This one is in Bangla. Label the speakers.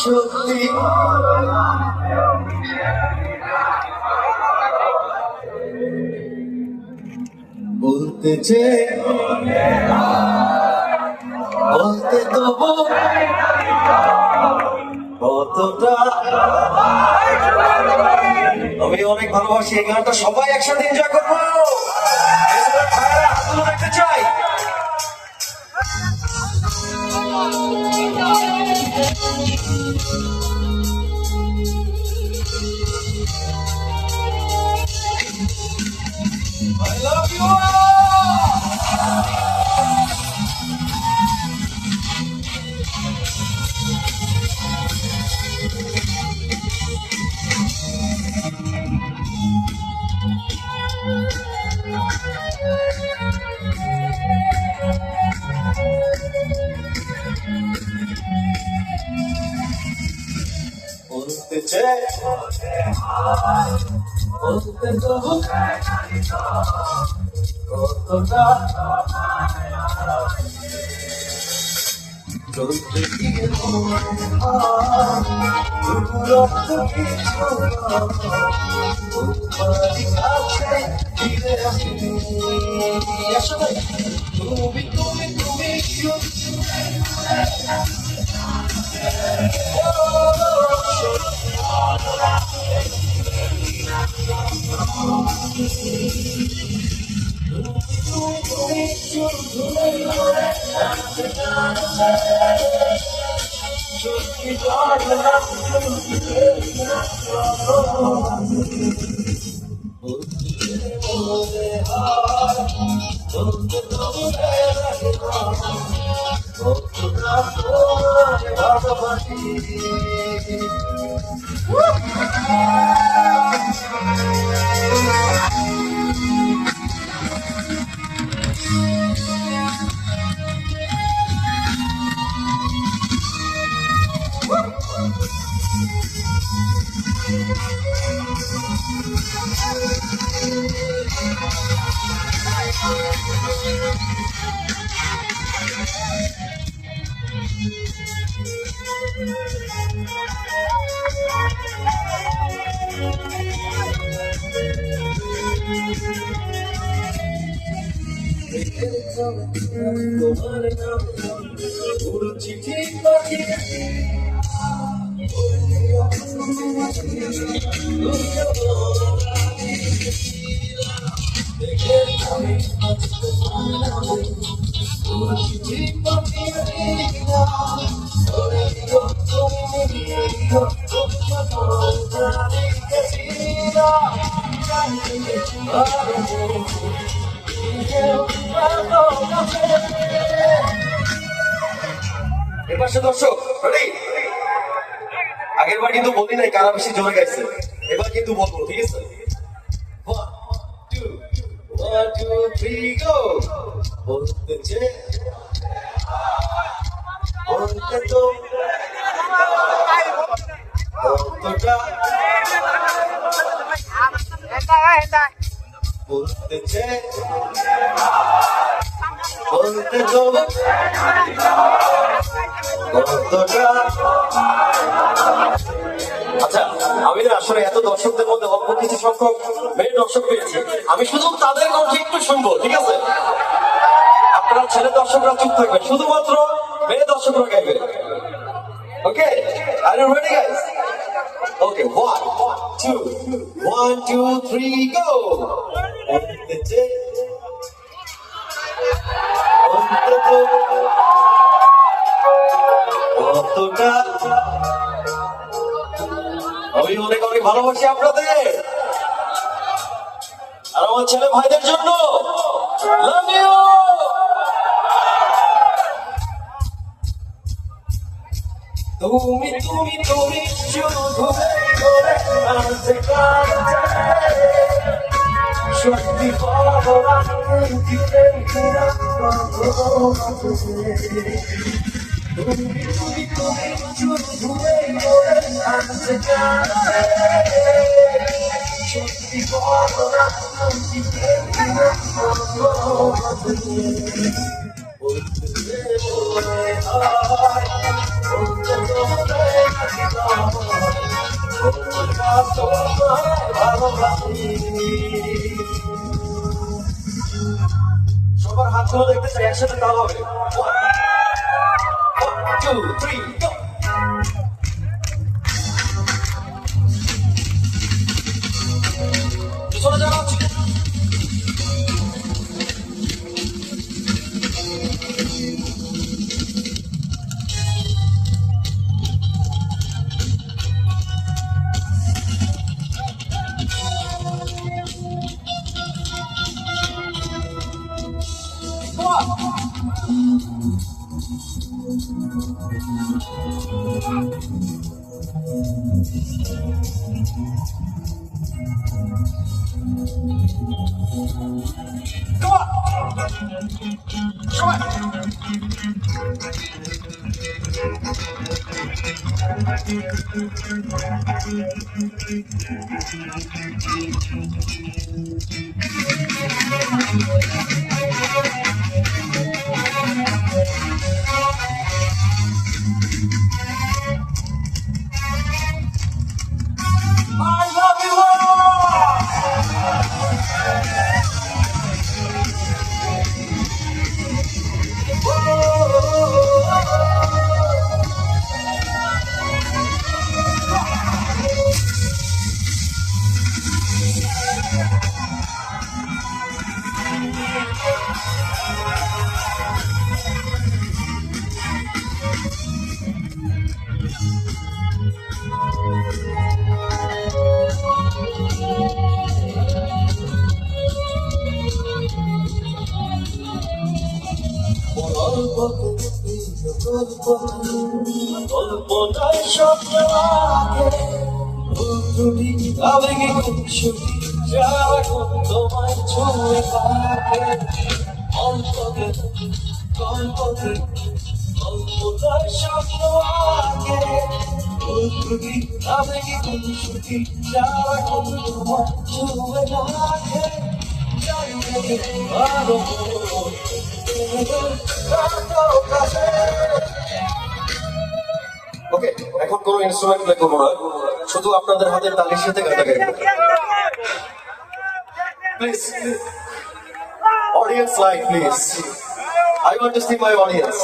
Speaker 1: সত্যি বলতে চেয়ে বলতে তবু কতটা আমি অনেক ভালোবাসি এই গানটা, সবাই একসাথে এনজয় করবো। হাতগুলো দেখতে চাই। I love you all! বলতে চাই বলতে তবু কতটা চলতে গিয়ে রক্ত কিছু তোমারই কাছে ফিরে আসিনি। আসলে তুমি তুমি তুমি তোমার নাম পুরো চিঠি পাঠিয়ে এবার সে দর্শক আগের বার কিন্তু বলি নাই কারা বেশি জোরে গাইছে, এবার কিন্তু বলবো, ঠিক আছে? 1 2 1 2 3 গো। বলতে চেয়ে বলতে তো কতটা বলতে চেয়ে বলতে তো কতটা। আচ্ছা, আমি আসলে এত দর্শকদের মধ্যে অল্প কিছু সংখ্যক মেয়ে দর্শক পেয়েছি, আমি শুধু তাদের কণ্ঠে একটু শুনবো, ঠিক আছে? আপনারা ছেলে দর্শকরা চুপ থাকবেন, শুধুমাত্র মেয়ে দর্শকরা গাইবেন। ওকে, আর ইউ রেডি গাইস? ওকে, 1 2 1 2 3 গো। কতটা আমি অনেক অনেক ভালোবাসি আপনাদের আর আমার ছেলে ভাইদের জন্য লাভ ইউ। তুমি তুমি তুমি শুধু সত্যি সত্যি সবার হাতগুলো দেখতে চাই, একসাথে তাল হবে। 1 2 3 go। পিছনে যাওয়া উচিত। I love you all! গল্পটাই স্বপ্ন আগে ভুতুড়ি আবেগে খুশি যারা তোমায় ছুঁয়ে থাকে অল্পতে গল্পটাই স্বপ্ন আগে ভুতুড়ি আবেগে খুশি যারা তোমায় ছুঁয়ে থাকে ভালো ওকে, এখন কোনো ইনস্ট্রুমেন্ট প্লে করবো না, শুধু আপনাদের হাতের তালির সাথে গানটা গাইবো। Please audience like, please, I want to see my audience.